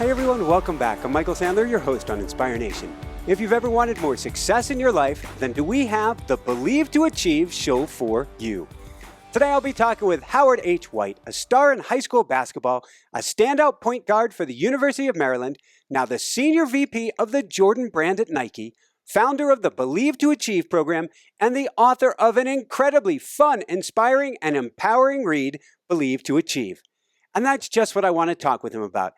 Hey everyone, welcome back. I'm Michael Sandler, your host on Inspire Nation. If you've ever wanted more success in your life, then do we have the Believe to Achieve show for you. Today I'll be talking with Howard H. White, a star in high school basketball, a standout point guard for the University of Maryland, now the senior VP of the Jordan brand at Nike, founder of the Believe to Achieve program, and the author of an incredibly fun, inspiring, and empowering read, Believe to Achieve. And that's just what I want to talk with him about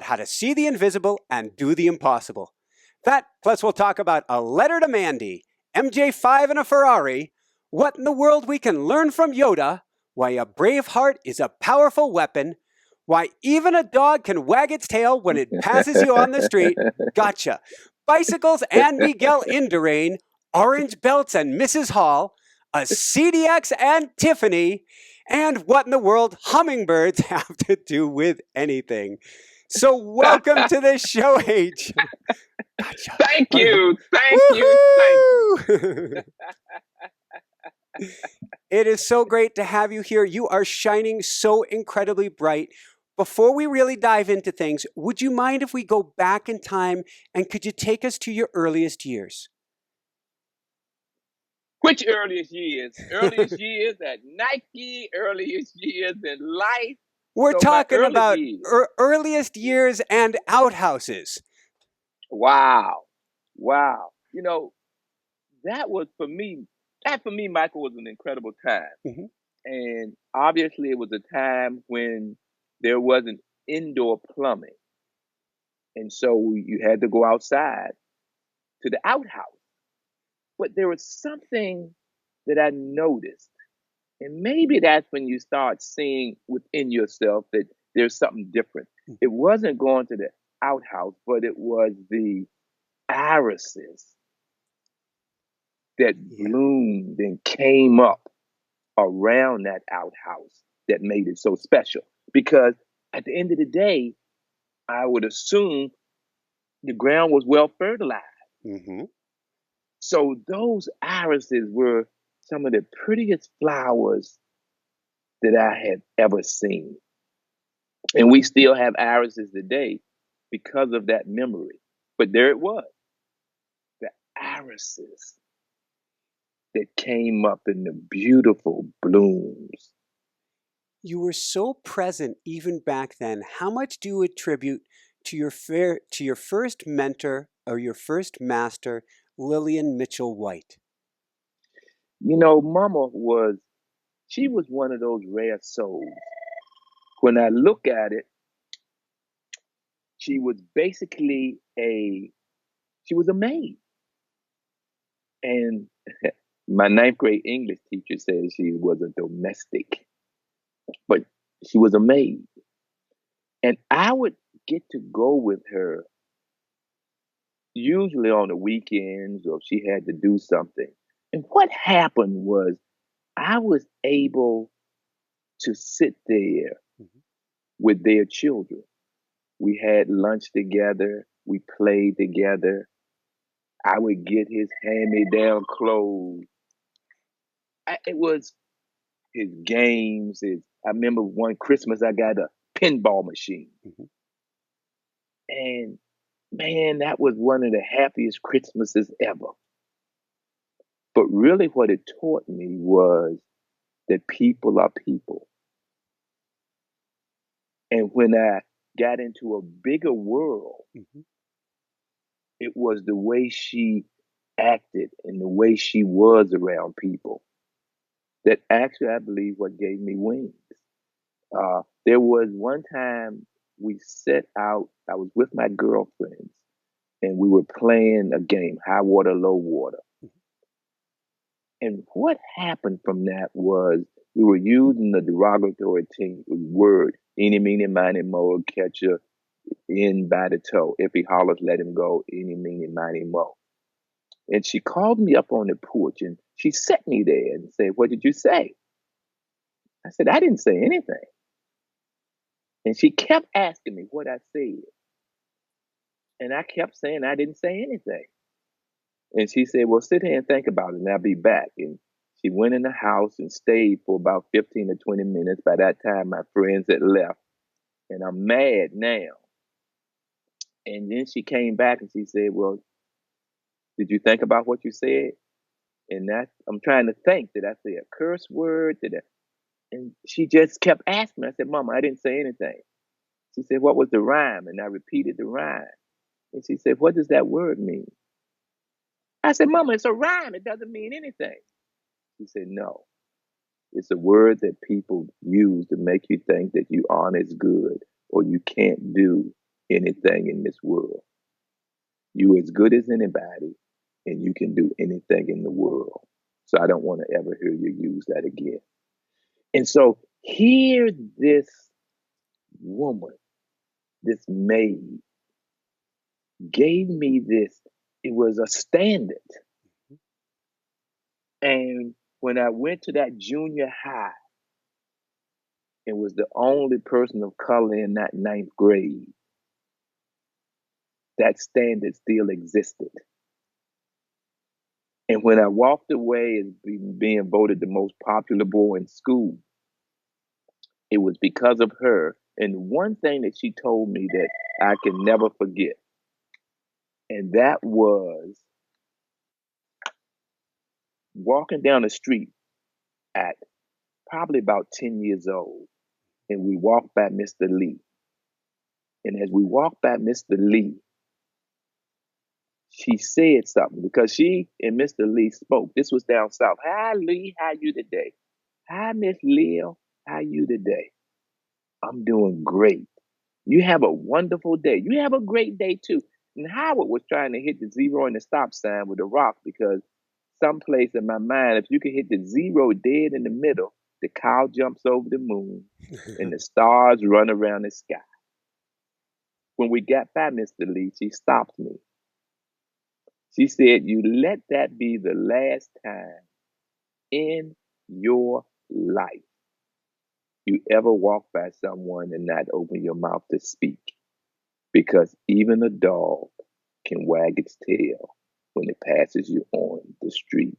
how to see the invisible and do the impossible. That, plus we'll talk about a letter to Mandy, MJ5 and a Ferrari, what in the world we can learn from Yoda, why a brave heart is a powerful weapon, why even a dog can wag its tail when it passes you on the street, gotcha, bicycles and Miguel Indurain, orange belts and Mrs. Hall, a CDX and Tiffany, and what in the world hummingbirds have to do with anything. So welcome to the show, H. Gotcha. Thank you. Thank you. It is so great to have you here. You are shining so incredibly bright. Before we really dive into things, would you mind if we go back in time and could you take us to your earliest years? Which earliest years? Earliest years at Nike, earliest years in life. We're talking about earliest years and outhouses. Wow. You know, that was for me, Michael, was an incredible time. Mm-hmm. And obviously it was a time when there wasn't indoor plumbing. And so you had to go outside to the outhouse. But there was something that I noticed. And maybe that's when you start seeing within yourself that there's something different. It wasn't going to the outhouse, but it was the irises that bloomed and came up around that outhouse that made it so special. Because at the end of the day, I would assume the ground was well fertilized. Mm-hmm. So those irises were some of the prettiest flowers that I had ever seen. And we still have irises today because of that memory. But there it was, the irises that came up in the beautiful blooms. You were so present even back then. How much do you attribute to your first mentor or your first master, Lillian Mitchell White? You know, Mama was one of those rare souls. When I look at it, she was basically a maid. And my ninth grade English teacher said she was a domestic, but she was a maid. And I would get to go with her usually on the weekends or if she had to do something. And what happened was I was able to sit there with their children. We had lunch together. We played together. I would get his hand-me-down clothes. It was his games. I remember one Christmas I got a pinball machine. Mm-hmm. And man, that was one of the happiest Christmases ever. But really what it taught me was that people are people. And when I got into a bigger world, it was the way she acted and the way she was around people that actually, I believe, what gave me wings. There was one time we set out, I was with my girlfriends, and we were playing a game, high water, low water. And what happened from that was we were using the derogatory word, eeny, meeny, miny, mo, catch you in by the toe. If he hollers, let him go, eeny, meeny, miny, mo. And she called me up on the porch and she set me there and said, "What did you say?" I said, "I didn't say anything." And she kept asking me what I said. And I kept saying I didn't say anything. And she said, "Well, sit here and think about it and I'll be back." And she went in the house and stayed for about 15 to 20 minutes. By that time, my friends had left. And I'm mad now And then she came back and she said, well, did you think about what you said? And that I'm trying to think, did I say a curse word? And she just kept asking me. I said, Mama, I didn't say anything. She said, what was the rhyme? And I repeated the rhyme. And she said, what does that word mean? I said, Mama, it's a rhyme. It doesn't mean anything. She said, no, it's a word that people use to make you think that you aren't as good or you can't do anything in this world. You as good as anybody and you can do anything in the world. So I don't want to ever hear you use that again. And so here this woman, this maid, gave me this. It was a standard. And when I went to that junior high and was the only person of color in that ninth grade, that standard still existed. And when I walked away as being voted the most popular boy in school, it was because of her. And one thing that she told me that I can never forget, and that was walking down the street at probably about 10 years old, and we walked by Mr. Lee. And as we walked by Mr. Lee, she said something because she and Mr. Lee spoke. This was down south. Hi, Lee. How you today? Hi, Miss Leo. How you today? I'm doing great. You have a wonderful day. You have a great day too. And Howard was trying to hit the zero and the stop sign with a rock because someplace in my mind, if you can hit the zero dead in the middle, the cow jumps over the moon and the stars run around the sky. When we got by Mr. Lee, she stopped me. She said, you let that be the last time in your life you ever walk by someone and not open your mouth to speak. Because even a dog can wag its tail when it passes you on the street.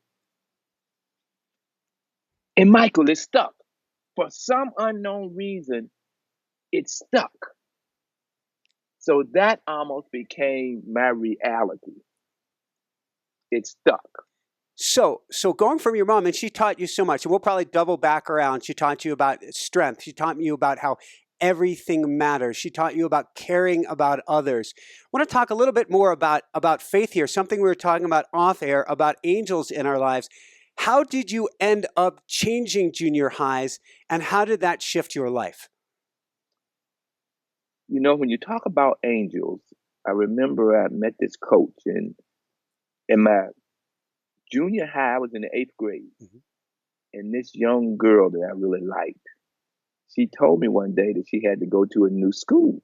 And Michael is stuck. For some unknown reason, it stuck. So that almost became my reality. It stuck. So going from your mom, and she taught you so much, and we'll probably double back around. She taught you about strength. She taught you about how everything matters. She taught you about caring about others. I want to talk a little bit more about faith here, something we were talking about off air, about angels in our lives. How did you end up changing junior highs, and how did that shift your life? You know, when you talk about angels, I remember I met this coach in my junior high. I was in the 8th grade. Mm-hmm. And this young girl that I really liked, she told me one day that she had to go to a new school.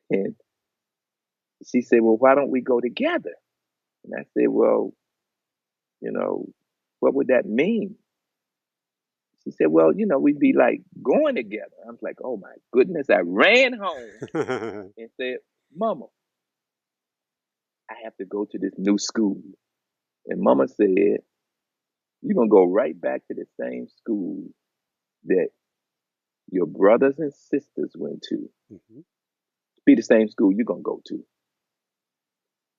And she said, well, why don't we go together? And I said, well, you know, what would that mean? She said, well, you know, we'd be like going together. I was like, oh my goodness. I ran home and said, Mama, I have to go to this new school. And Mama said, you're going to go right back to the same school that your brothers and sisters went to. Mm-hmm. Be the same school you're going to go to.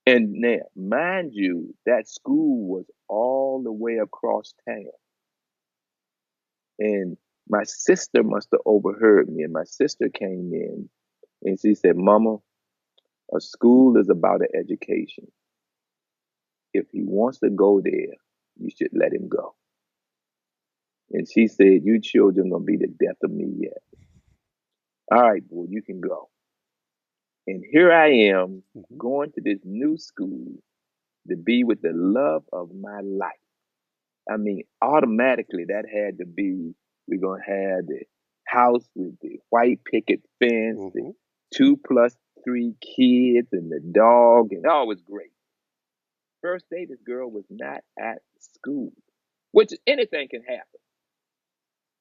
And now, mind you, that school was all the way across town. And my sister must have overheard me. And my sister came in and she said, Mama, a school is about an education. If he wants to go there, you should let him go. And she said, you children going to be the death of me yet. All right, boy, you can go. And here I am going to this new school to be with the love of my life. I mean, automatically that had to be, we're going to have the house with the white picket fence, the 2+3 kids and the dog, and oh, it was great. First day, this girl was not at school, which anything can happen.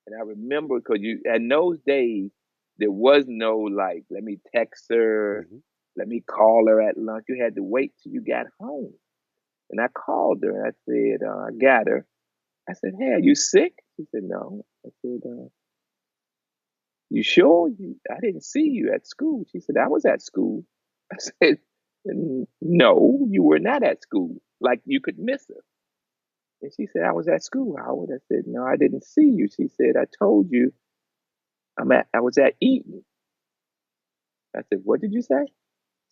And I remember because in those days, there was no like, let me text her, let me call her at lunch. You had to wait till you got home. And I called her and I said, I got her. I said, hey, are you sick? She said, no. I said, you sure? I didn't see you at school. She said, I was at school. I said, no, you were not at school. Like you could miss her. And she said, I was at school, Howard. I said, no, I didn't see you. She said, I told you I was at Eton. I said, what did you say?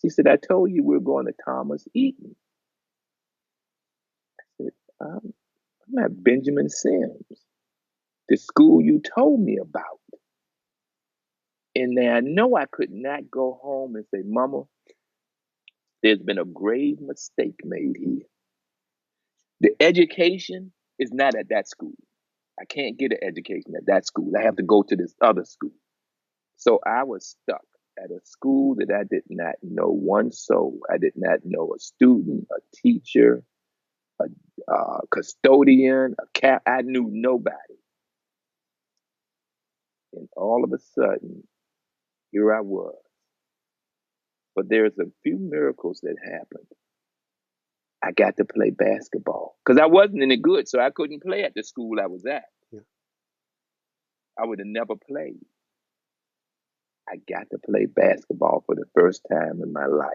She said, I told you we were going to Thomas Eaton. I said, I'm at Benjamin Sims, the school you told me about. And then I know I could not go home and say, Mama, there's been a grave mistake made here. The education is not at that school. I can't get an education at that school. I have to go to this other school. So I was stuck at a school that I did not know one soul. I did not know a student, a teacher, a custodian, a cap. I knew nobody. And all of a sudden, here I was. But there's a few miracles that happened. I got to play basketball because I wasn't any good, so I couldn't play at the school I was at. Yeah. I would have never played. I got to play basketball for the first time in my life.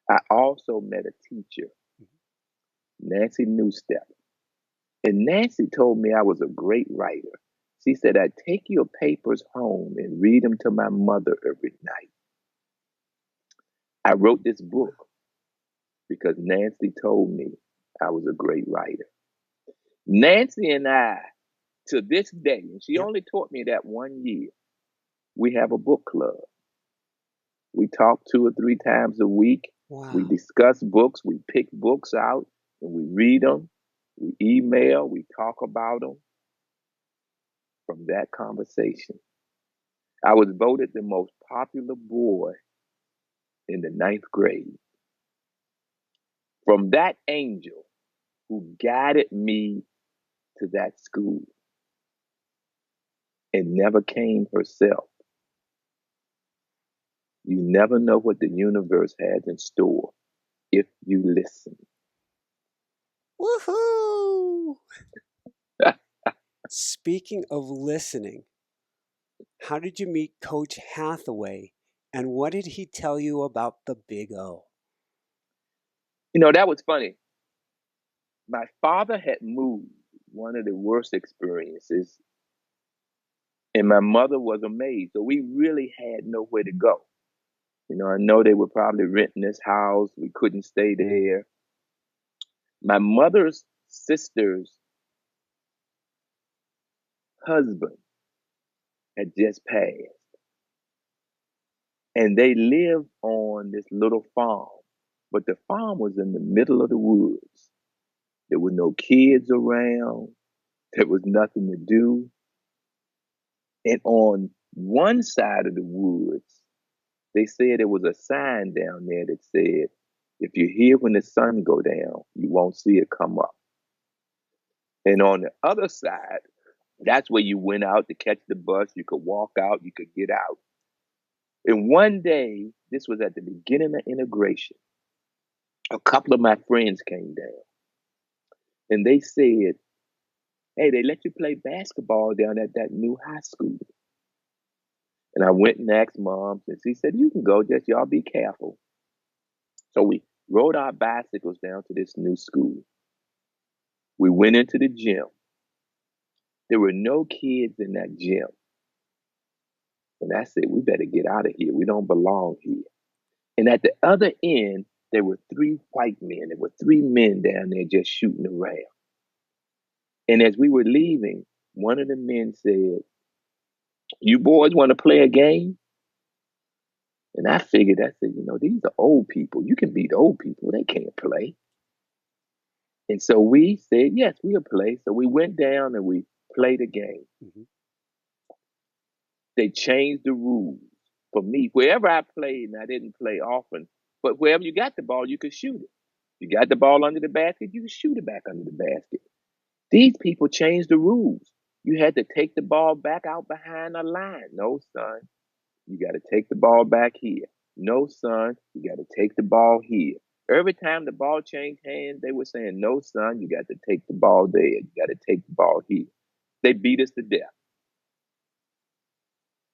I also met a teacher, Nancy Newstep. And Nancy told me I was a great writer. She said, I'd take your papers home and read them to my mother every night. I wrote this book because Nancy told me I was a great writer. Nancy and I, to this day, and she only taught me that 1 year, we have a book club. We talk 2 or 3 times a week. Wow. We discuss books. We pick books out and we read them. We email. We talk about them. From that conversation, I was voted the most popular boy in the 9th grade. From that angel who guided me to that school and never came herself. You never know what the universe has in store if you listen. Woohoo! Speaking of listening, how did you meet Coach Hathaway, and what did he tell you about the Big O? You know, that was funny. My father had moved, one of the worst experiences, and my mother was a maid, so we really had nowhere to go. You know, I know they were probably renting this house. We couldn't stay there. My mother's sister's husband had just passed. And they lived on this little farm. But the farm was in the middle of the woods. There were no kids around. There was nothing to do. And on one side of the woods, they said there was a sign down there that said, if you're here when the sun go down, you won't see it come up. And on the other side, that's where you went out to catch the bus. You could walk out, you could get out. And one day, this was at the beginning of integration, a couple of my friends came down and they said, hey, they let you play basketball down at that new high school. And I went and asked Mom, and she said, you can go, just y'all be careful. So we rode our bicycles down to this new school. We went into the gym. There were no kids in that gym. And I said, we better get out of here. We don't belong here. And at the other end, there were 3 white men. There were 3 men down there just shooting around. And as we were leaving, one of the men said, you boys want to play a game? And I figured, I said, you know, these are old people. You can beat old people. They can't play. And so we said, yes, we'll play. So we went down and we played a game. Mm-hmm. They changed the rules for me. Wherever I played, and I didn't play often, but wherever you got the ball, you could shoot it. You got the ball under the basket, you could shoot it back under the basket. These people changed the rules. You had to take the ball back out behind a line. No, son, you got to take the ball back here. No, son, you got to take the ball here. Every time the ball changed hands, they were saying, no, son, you got to take the ball there. You got to take the ball here. They beat us to death.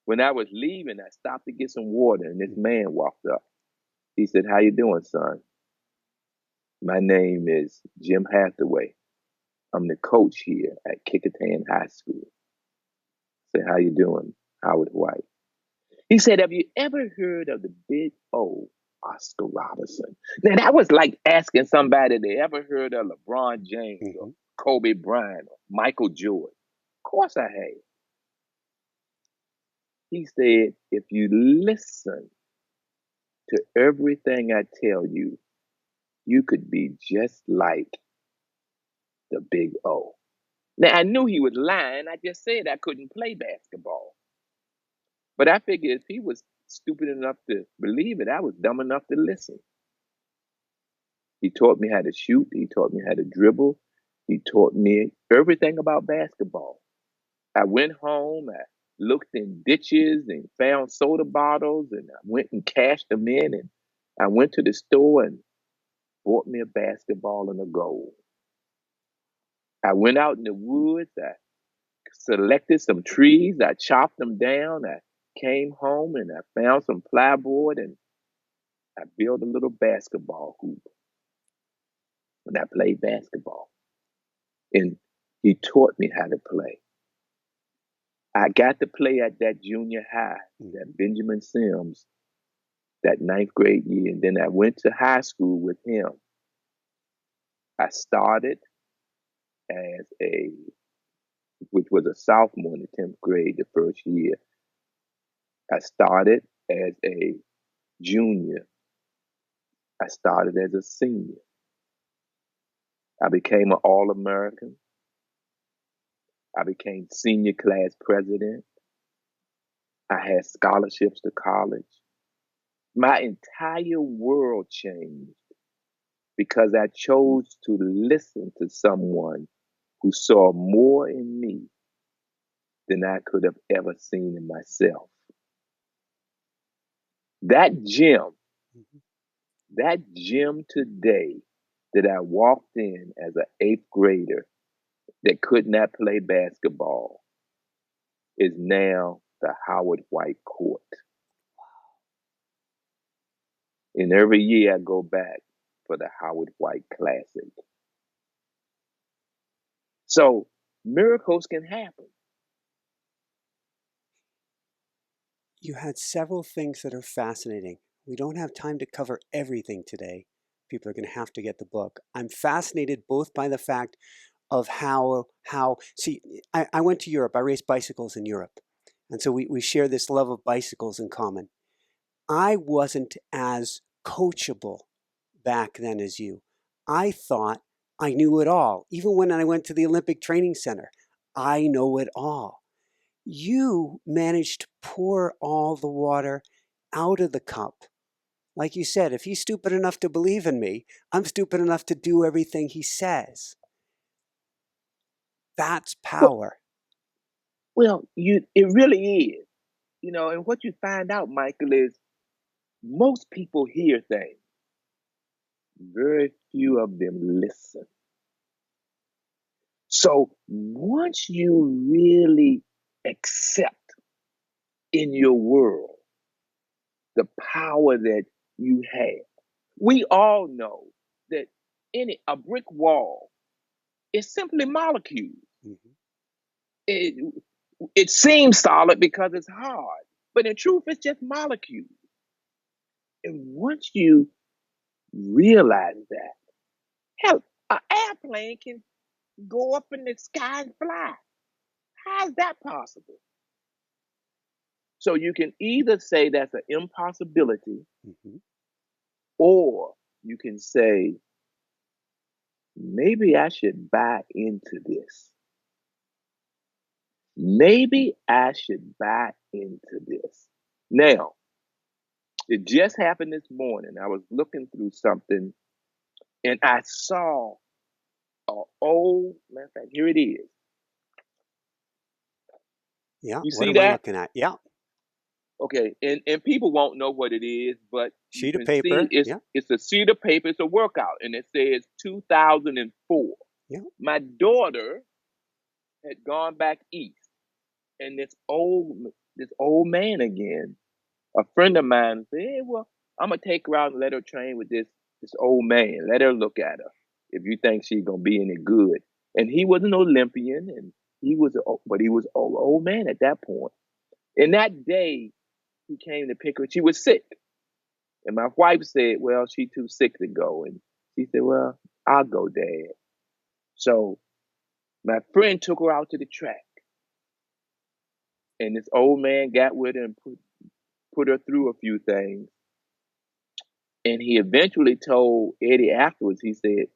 When I was leaving, I stopped to get some water, and this man walked up. He said, "How you doing, son? My name is Jim Hathaway. I'm the coach here at Kickingham High School." I said, "How you doing, Howard White?" He said, "Have you ever heard of the big O, Oscar Robertson?" Now, that was like asking somebody they ever heard of LeBron James or Kobe Bryant or Michael Jordan. Of course I had. He said, "If you listen to everything I tell you, you could be just like the big O." Now, I knew he was lying. I just said I couldn't play basketball. But I figured if he was stupid enough to believe it, I was dumb enough to listen. He taught me how to shoot. He taught me how to dribble. He taught me everything about basketball. I went home. I looked in ditches and found soda bottles, and I went and cashed them in. And I went to the store and bought me a basketball and a goal. I went out in the woods. I selected some trees. I chopped them down. I came home and I found some plywood and I built a little basketball hoop. And I played basketball. And he taught me how to play. I got to play at that junior high, that Benjamin Sims, that ninth grade year. And then I went to high school with him. I started which was a sophomore in the 10th grade the first year. I started as a junior. I started as a senior. I became an All-American. I became senior class president. I had scholarships to college. My entire world changed because I chose to listen to someone who saw more in me than I could have ever seen in myself. That gym today that I walked in as an 8th grader that could not play basketball is now the Howard White Court. And every year I go back for the Howard White Classic. So miracles can happen. You had several things that are fascinating. We don't have time to cover everything today. People are going to have to get the book. I'm fascinated both by the fact of how see, I went to Europe. I raced bicycles in Europe. And so we share this love of bicycles in common. I wasn't as coachable back then as you. I thought I knew it all. Even when I went to the Olympic Training Center, I know it all. You managed to pour all the water out of the cup. Like you said, if he's stupid enough to believe in me, I'm stupid enough to do everything he says. That's power. Well, it really is. And what you find out, Michael, is most people hear things. Very few of them listen. So once you really accept in your world the power that you have, we all know that a brick wall is simply molecules. It seems solid because it's hard, but in truth, it's just molecules. And once you realize that, hell, an airplane can go up in the sky and fly. How is that possible? So you can either say that's an impossibility, or you can say, maybe I should buy into this. Maybe I should buy into this. Now, it just happened this morning. I was looking through something and I saw matter of fact, here it is. Yeah, You what see am I that? looking at? Yeah. Okay, and people won't know what it is, but you Sheet of can paper. see it's a sheet of paper. It's a workout, and it says 2004. Yeah. My daughter had gone back east, And this old man again, a friend of mine said, "Hey, well, I'm gonna take her out and let her train with this old man. Let her look at her if you think she's gonna be any good." And he was an Olympian, and but he was an old man at that point. And that day, he came to pick her. She was sick, and my wife said, "Well, she's too sick to go." And she said, "Well, I'll go, Dad." So my friend took her out to the track, and this old man got with her and put her through a few things. And he eventually told Eddie afterwards, he said,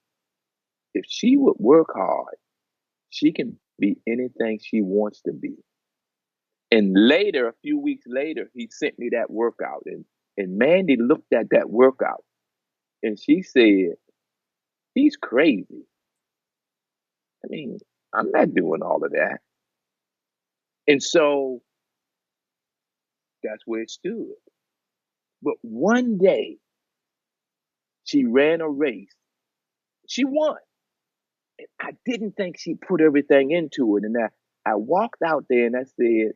if she would work hard, she can be anything she wants to be. And later, a few weeks later, he sent me that workout. And Mandy looked at that workout and she said, he's crazy. I mean, I'm not doing all of that. And so that's where it stood. But one day, she ran a race. She won. And I didn't think she put everything into it. And I walked out there and I said,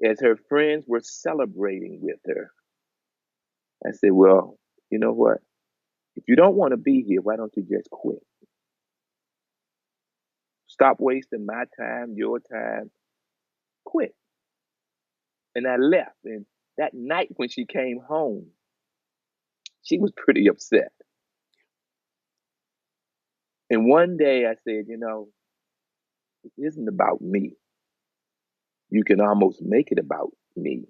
as her friends were celebrating with her, I said, well, you know what? If you don't want to be here, why don't you just quit? Stop wasting my time, your time. Quit. And I left. And that night when she came home, she was pretty upset. And one day I said, it isn't about me. You can almost make it about me,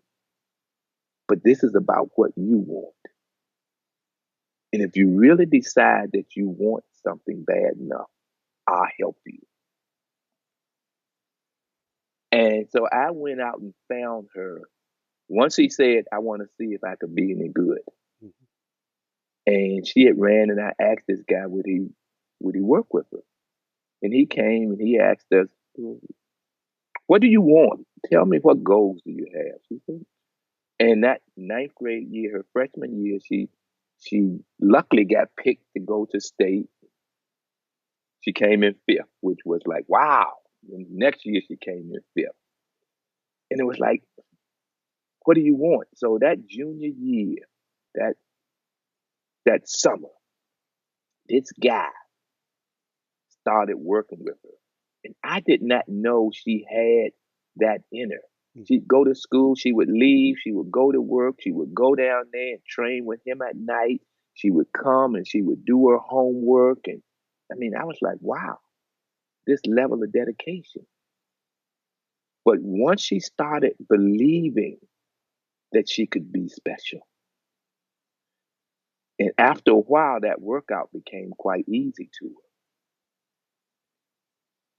but this is about what you want. And if you really decide that you want something bad enough, I'll help you. And so I went out and found her. Once she said, I want to see if I could be any good. Mm-hmm. And she had ran, and I asked this guy, would he work with her? And he came and he asked us, what do you want? Tell me, what goals do you have? She said. And that ninth grade year, her freshman year, she luckily got picked to go to state. She came in fifth, which was like, wow. And next year she came in fifth. And it was like, what do you want? So that junior year, that summer, this guy started working with her. And I did not know she had that in her. She'd go to school, she would leave, she would go to work, she would go down there and train with him at night. She would come and she would do her homework. And I mean, I was like, wow, this level of dedication. But once she started believing that she could be special, and after a while, that workout became quite easy to her.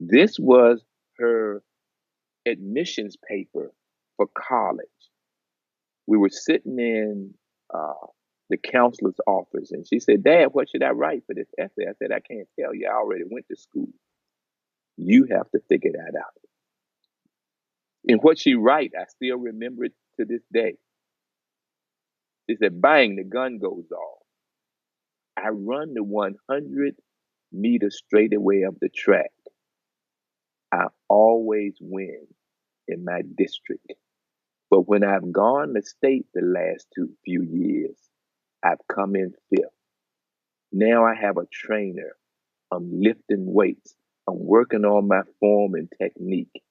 This was her admissions paper for college. We were sitting in the counselor's office, and she said, Dad, what should I write for this essay? I said, I can't tell you. I already went to school. You have to figure that out. And what she write, I still remember it to this day. She said, bang, the gun goes off. I run the 100-meter straightaway of the track. I always win in my district. But when I've gone to state the last few years, I've come in fifth. Now I have a trainer. I'm lifting weights. I'm working on my form and technique.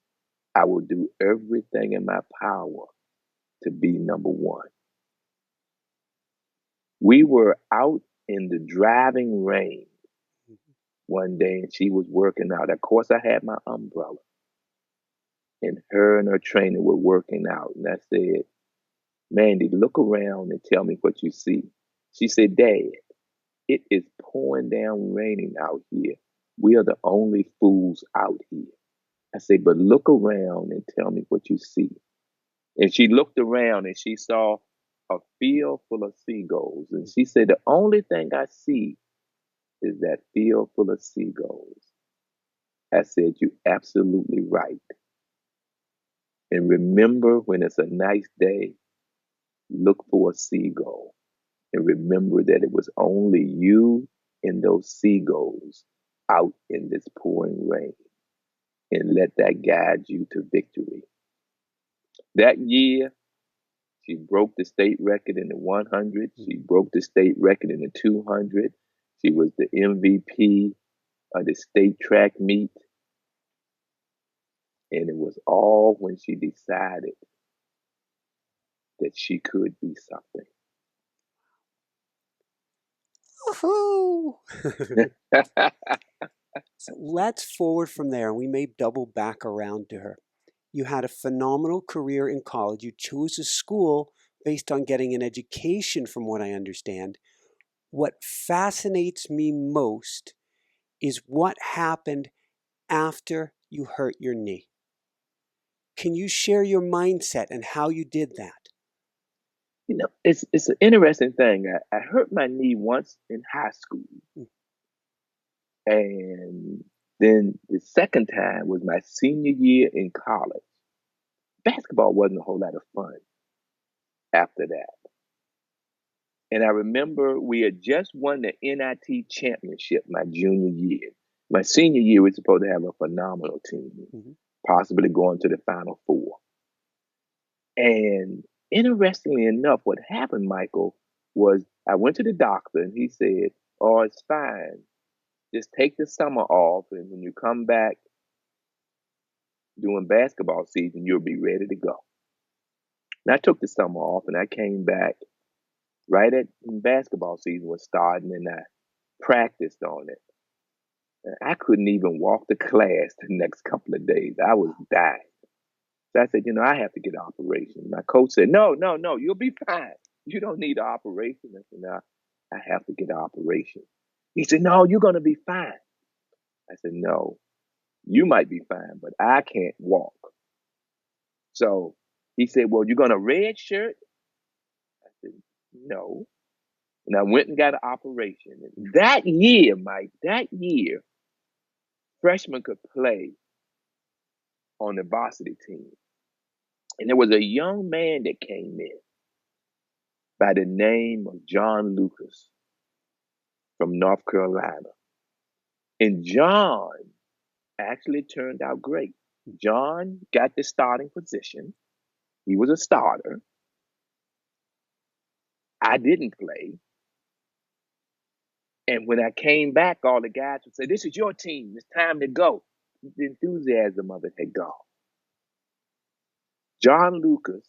I will do everything in my power to be number one. We were out in the driving rain one day and she was working out. Of course, I had my umbrella. And her and her trainer were working out. And I said, Mandy, look around and tell me what you see. She said, Dad, it is pouring down raining out here. We are the only fools out here. I said, but look around and tell me what you see. And she looked around and she saw a field full of seagulls. And she said, the only thing I see is that field full of seagulls. I said, you're absolutely right. And remember, when it's a nice day, look for a seagull. And remember that it was only you and those seagulls out in this pouring rain. and let that guide you to victory. That year, she broke the state record in the 100. She broke the state record in the 200. She was the MVP of the state track meet. And it was all when she decided that she could be something. Woohoo! So let's forward from there. We may double back around to her. You had a phenomenal career in college. You chose a school based on getting an education, from what I understand. What fascinates me most is what happened after you hurt your knee. Can you share your mindset and how you did that? You know, it's an interesting thing. I hurt my knee once in high school. And then the second time was my senior year in college. Basketball wasn't a whole lot of fun after that. And I remember we had just won the NIT championship my junior year. My senior year, we were supposed to have a phenomenal team, possibly going to the Final Four. And interestingly enough, what happened, Michael, was I went to the doctor and he said, "Oh, it's fine. Just take the summer off, and when you come back during basketball season, you'll be ready to go." And I took the summer off, and I came back right at basketball season was starting, and I practiced on it. And I couldn't even walk to class the next couple of days. I was dying. So I said, I have to get an operation. My coach said, no, you'll be fine. You don't need an operation. I said, no, I have to get an operation. He said, no, you're going to be fine. I said, no, you might be fine, but I can't walk. So he said, well, you're going to red shirt? I said, no. And I went and got an operation. And that year, Mike, freshmen could play on the varsity team. And there was a young man that came in by the name of John Lucas from North Carolina. And John actually turned out great. John got the starting position. He was a starter. I didn't play. And when I came back, all the guys would say, "This is your team. It's time to go." The enthusiasm of it had gone. John Lucas,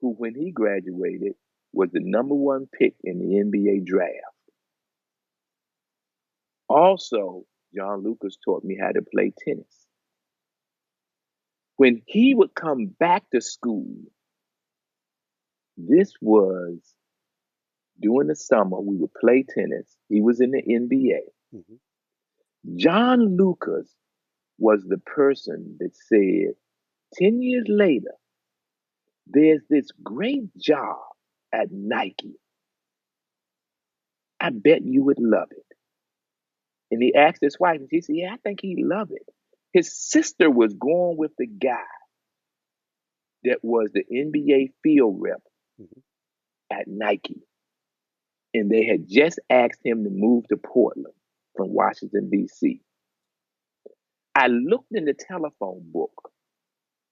who when he graduated was the number one pick in the NBA draft. Also, John Lucas taught me how to play tennis. When he would come back to school, this was during the summer, we would play tennis. He was in the NBA. John Lucas was the person that said, 10 years later, there's this great job at Nike. I bet you would love it. And he asked his wife, and she said, yeah, I think he'd love it. His sister was going with the guy that was the NBA field rep at Nike. And they had just asked him to move to Portland from Washington, D.C. I looked in the telephone book.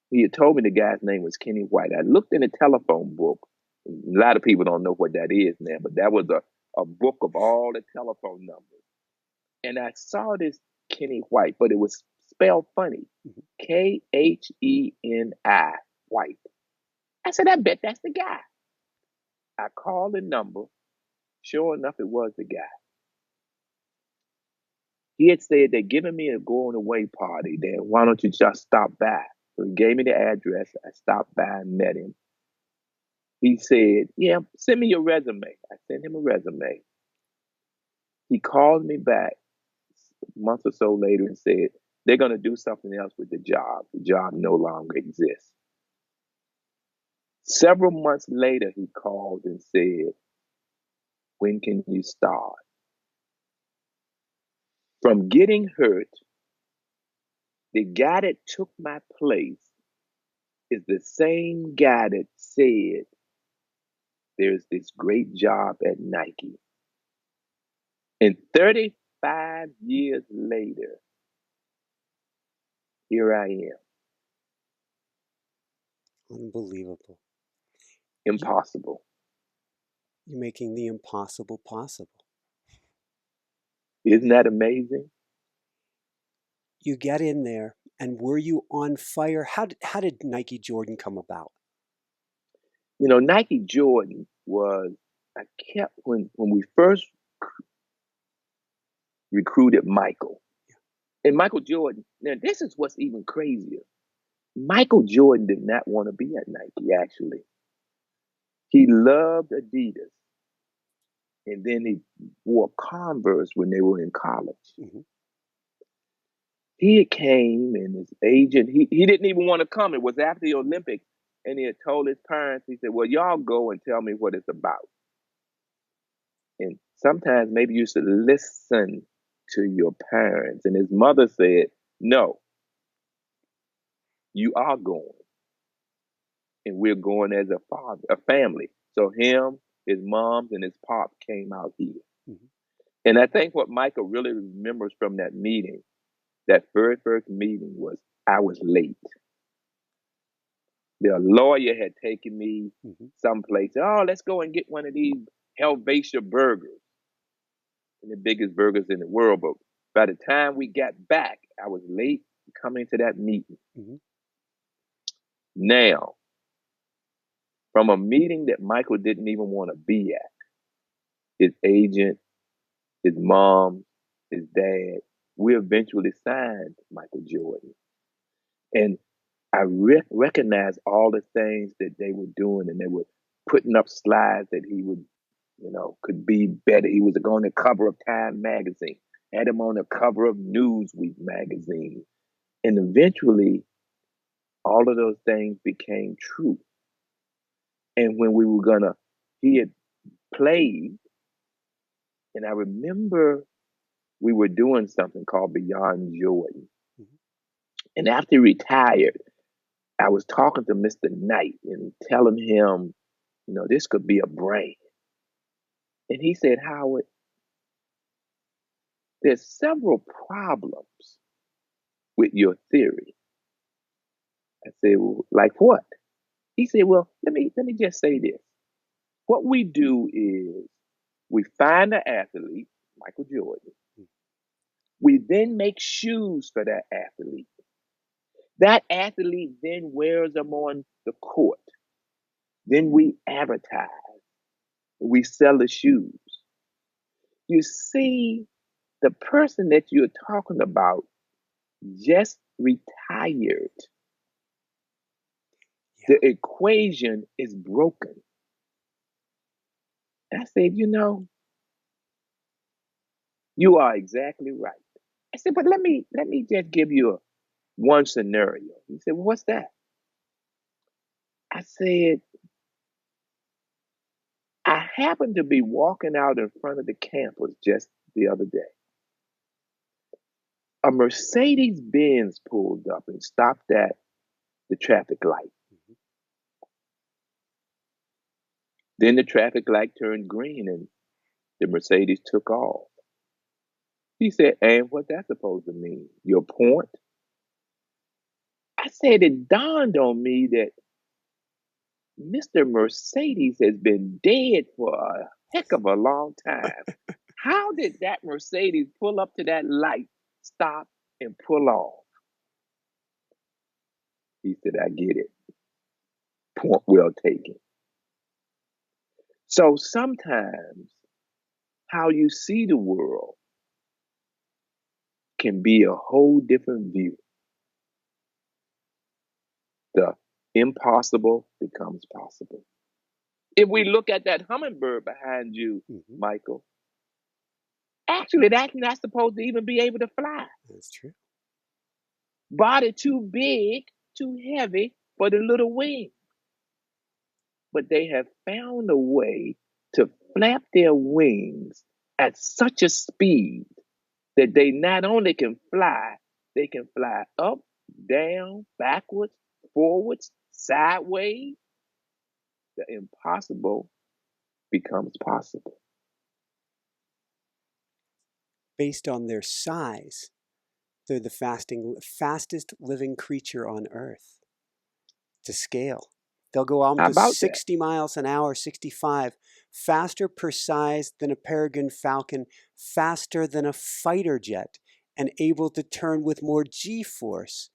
He had told me the guy's name was Kenny White. I looked in the telephone book. A lot of people don't know what that is now, but that was a book of all the telephone numbers. And I saw this Kenny White, but it was spelled funny. Kheni, White. I said, I bet that's the guy. I called the number. Sure enough, it was the guy. He had said they're giving me a going away party there. Why don't you just stop by? So he gave me the address. I stopped by and met him. He said, yeah, send me your resume. I sent him a resume. He called me back a month or so later and said, they're going to do something else with the job. The job no longer exists. Several months later, he called and said, when can you start? From getting hurt, the guy that took my place is the same guy that said, there's this great job at Nike. And 35 years later, Here I am. Unbelievable. Impossible. You're making the impossible possible. Isn't that amazing? You get in there, and were you on fire? How did Nike Jordan come about? You know, Nike Jordan was, I kept, when we first recruited Michael, and Michael Jordan, now this is what's even crazier. Michael Jordan did not want to be at Nike, actually. He loved Adidas, and then he wore Converse when they were in college. Mm-hmm. He came, and his agent, he didn't even want to come. It was after the Olympics, and he had told his parents, he said, well, y'all go and tell me what it's about. And sometimes maybe you should listen to your parents. And his mother said, no, you are going. And we're going as a family. So him, his moms, and his pop came out here. Mm-hmm. And I think what Michael really remembers from that meeting, that very first meeting, was I was late. The lawyer had taken me someplace. Oh, let's go and get one of these Helvetia burgers. And the biggest burgers in the world. But by the time we got back, I was late coming to that meeting. Mm-hmm. Now, from a meeting that Michael didn't even want to be at, his agent, his mom, his dad, we eventually signed Michael Jordan. And I recognized all the things that they were doing, and they were putting up slides that he would, could be better. He was on the cover of Time magazine, had him on the cover of Newsweek magazine. And eventually, all of those things became true. And when he had played, and I remember we were doing something called Beyond Jordan. Mm-hmm. And after he retired, I was talking to Mr. Knight and telling him, this could be a brand. And he said, Howard, there's several problems with your theory. I said, well, like what? He said, well, let me just say this. What we do is we find an athlete, Michael Jordan. We then make shoes for that athlete. That athlete then wears them on the court. Then we advertise. We sell the shoes. You see, the person that you're talking about just retired. The equation is broken. I said, you are exactly right. I said, but let me just give you one scenario. He said, well, what's that? I said, I happened to be walking out in front of the campus just the other day. A Mercedes Benz pulled up and stopped at the traffic light. Mm-hmm. Then the traffic light turned green and the Mercedes took off. He said, and what's that supposed to mean? Your point? I said, it dawned on me that Mr. Mercedes has been dead for a heck of a long time. How did that Mercedes pull up to that light, stop, and pull off? He said, I get it. Point well taken. So sometimes how you see the world can be a whole different view. The impossible becomes possible. If we look at that hummingbird behind you, Michael, actually that's not supposed to even be able to fly. That's true. Body too big, too heavy for the little wing. But they have found a way to flap their wings at such a speed that they not only can fly, they can fly up, down, backwards, forwards, sideways. The impossible becomes possible. Based on their size, They're the fastest living creature on Earth to scale. They'll go How almost about that? 60 miles an hour, 65, faster per size than a peregrine falcon, faster than a fighter jet, and able to turn with more G-force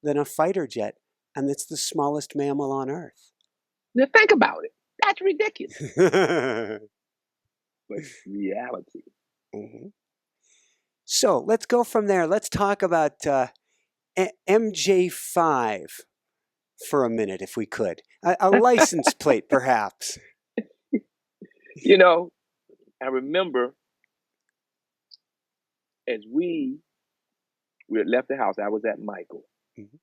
than a fighter jet. And it's the smallest mammal on Earth. Now think about it. That's ridiculous. But reality. Mm-hmm. So let's go from there. Let's talk about MJ5 for a minute, if we could. A license plate, perhaps. You know, I remember as we had left the house, I was at Michael, Mhm.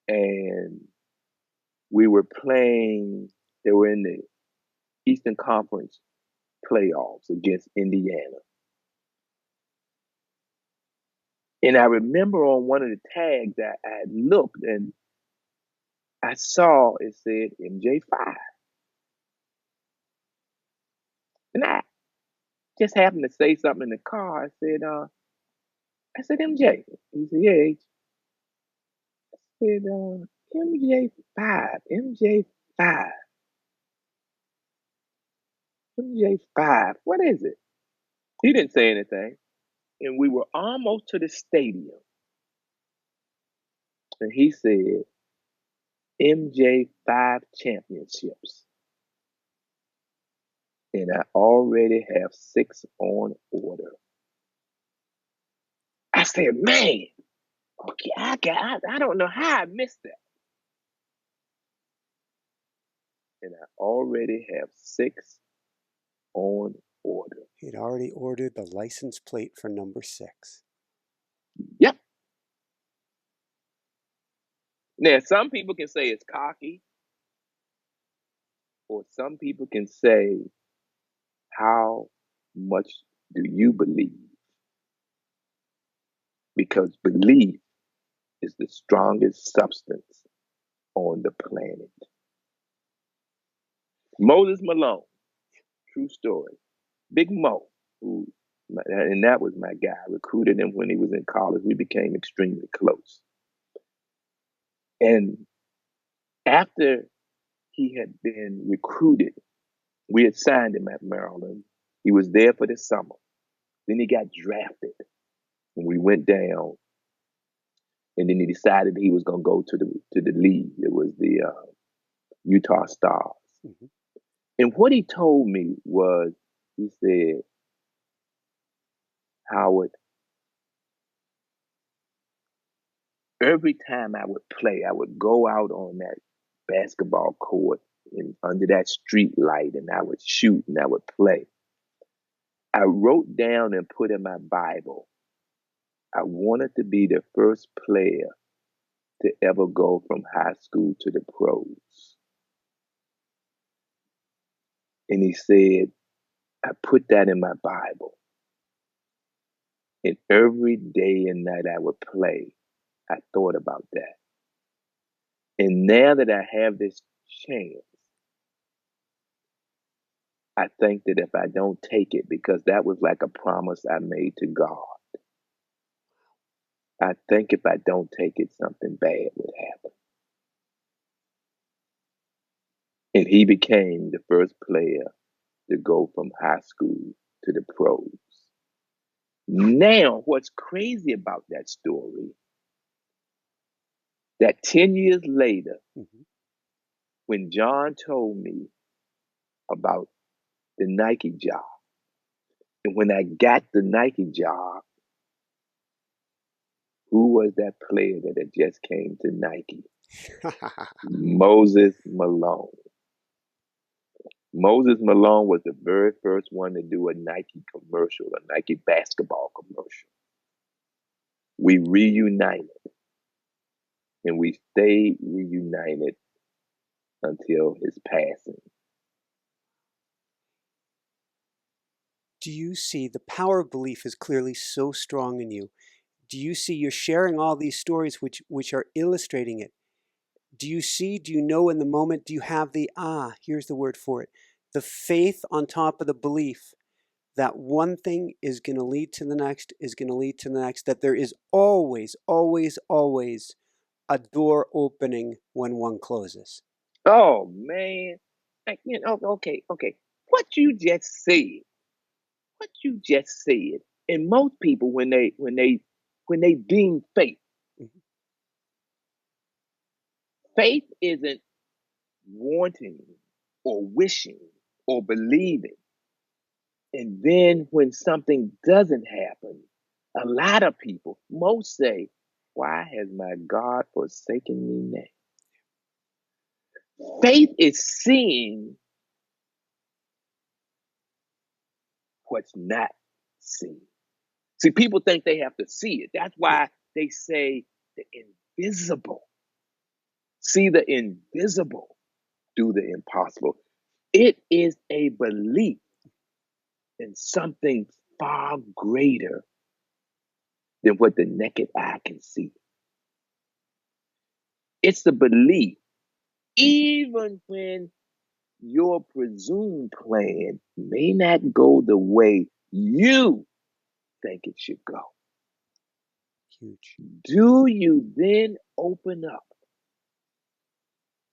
and we were playing, they were in the Eastern Conference playoffs against Indiana. And I remember on one of the tags that I had looked and I saw it said MJ5. And I just happened to say something in the car. I said, MJ. He said, yeah. I said, MJ5, MJ5, MJ5. What is it? He didn't say anything. And we were almost to the stadium. And he said, MJ5 championships. And I already have 6 on order. I said, man, okay, I don't know how I missed that. And I already have 6 on order. He'd already ordered the license plate for number 6. Yep. Now, some people can say it's cocky, or some people can say, how much do you believe? Because belief is the strongest substance on the planet. Moses Malone, true story. Big Mo, and that was my guy. I recruited him when he was in college. We became extremely close. And after he had been recruited, we had signed him at Maryland. He was there for the summer. Then he got drafted. And we went down. And then he decided he was going to go to the league. It was the Utah Stars. Mm-hmm. And what he told me was, he said, Howard, every time I would play, I would go out on that basketball court and under that street light, and I would shoot and I would play. I wrote down and put in my Bible, I wanted to be the first player to ever go from high school to the pros. And he said, I put that in my Bible. And every day and night I would play, I thought about that. And now that I have this chance, I think that if I don't take it, because that was like a promise I made to God, I think if I don't take it, something bad would happen. And he became the first player to go from high school to the pros. Now, what's crazy about that story, that 10 years later, Mm-hmm. when John told me about the Nike job, and when I got the Nike job, who was that player that had just came to Nike? Moses Malone. Moses Malone was the very first one to do a Nike commercial, a Nike basketball commercial. We reunited, and we stayed reunited until his passing. Do you see the power of belief is clearly so strong in you? Do you see you're sharing all these stories which are illustrating it? Do you know in the moment, do you have here's the word for it, the faith on top of the belief that one thing is going to lead to the next, is going to lead to the next, that there is always, always, always a door opening when one closes. Oh man, okay. What you just said, and most people when they deem faith, Mhm. faith isn't wanting or wishing or believing. And then when something doesn't happen, a lot of people, most say, why has my God forsaken me now? Faith is seeing what's not seen. See, people think they have to see it. That's Yeah. why they say the invisible. See the invisible, do the impossible. It is a belief in something far greater than what the naked eye can see. It's the belief, even when your presumed plan may not go the way you think it should go. Huge. Do you then open up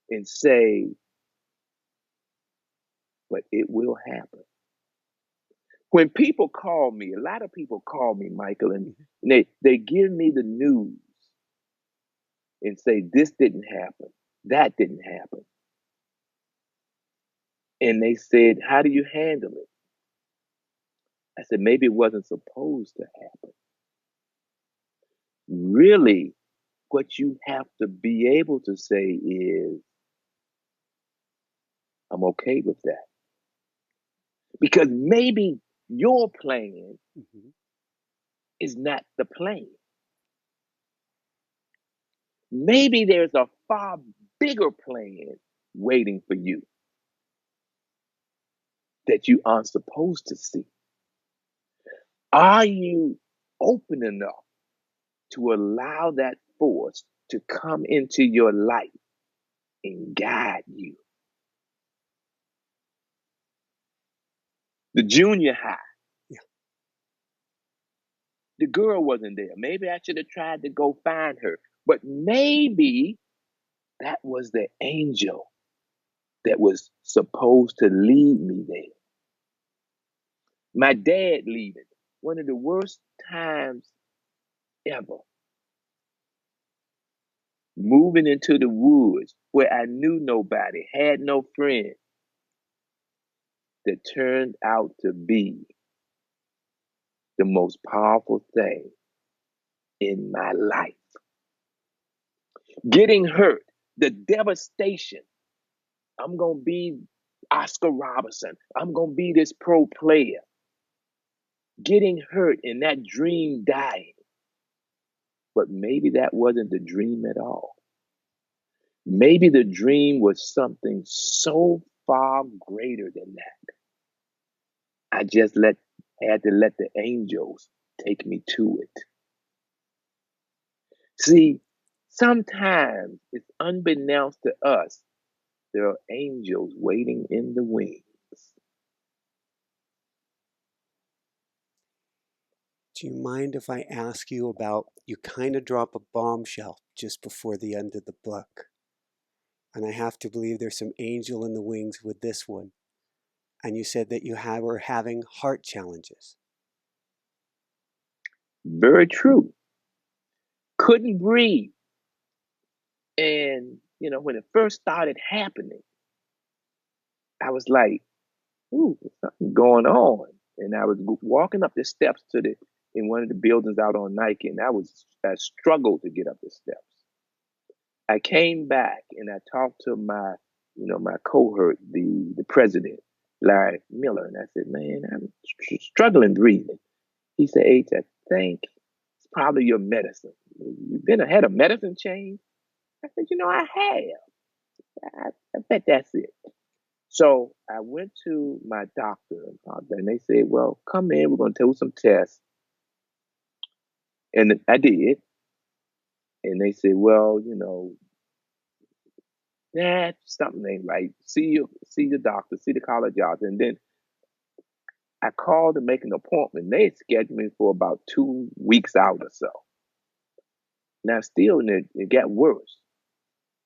and say, but it will happen? When people call me, a lot of people call me, Michael, and they give me the news and say, this didn't happen, that didn't happen. And they said, how do you handle it? I said, maybe it wasn't supposed to happen. Really, what you have to be able to say is, I'm okay with that. Because maybe your plan Mhm. is not the plan. Maybe there's a far bigger plan waiting for you that you aren't supposed to see. Are you open enough to allow that force to come into your life and guide you? The junior high, Yeah. the girl wasn't there. Maybe I should have tried to go find her, but maybe that was the angel that was supposed to lead me there. My dad leaving, one of the worst times ever. Moving into the woods where I knew nobody, had no friend, that turned out to be the most powerful thing in my life. Getting hurt, the devastation. I'm going to be Oscar Robertson. I'm going to be this pro player. Getting hurt and that dream dying. But maybe that wasn't the dream at all. Maybe the dream was something so far greater than that. I just had to let the angels take me to it. See, sometimes it's unbeknownst to us, there are angels waiting in the wings. Do you mind if I ask you about, you kind of drop a bombshell just before the end of the book? And I have to believe there's some angel in the wings with this one. And you said that were having heart challenges. Very true. Couldn't breathe. And, when it first started happening, I was like, ooh, there's something going on. And I was walking up the steps in one of the buildings out on Nike, and I struggled to get up the steps. I came back and I talked to my cohort, the president, Larry Miller, and I said, man, I'm struggling breathing. He said, H, I think it's probably your medicine. You've had a medicine change? I said, I have. I bet that's it. So I went to my doctor and they said, well, come in, we're going to do some tests. And I did. And they said, well, something ain't right. See your doctor, see the cardiologist. And then I called to make an appointment. They scheduled me for about 2 weeks out or so. Now, still, it got worse.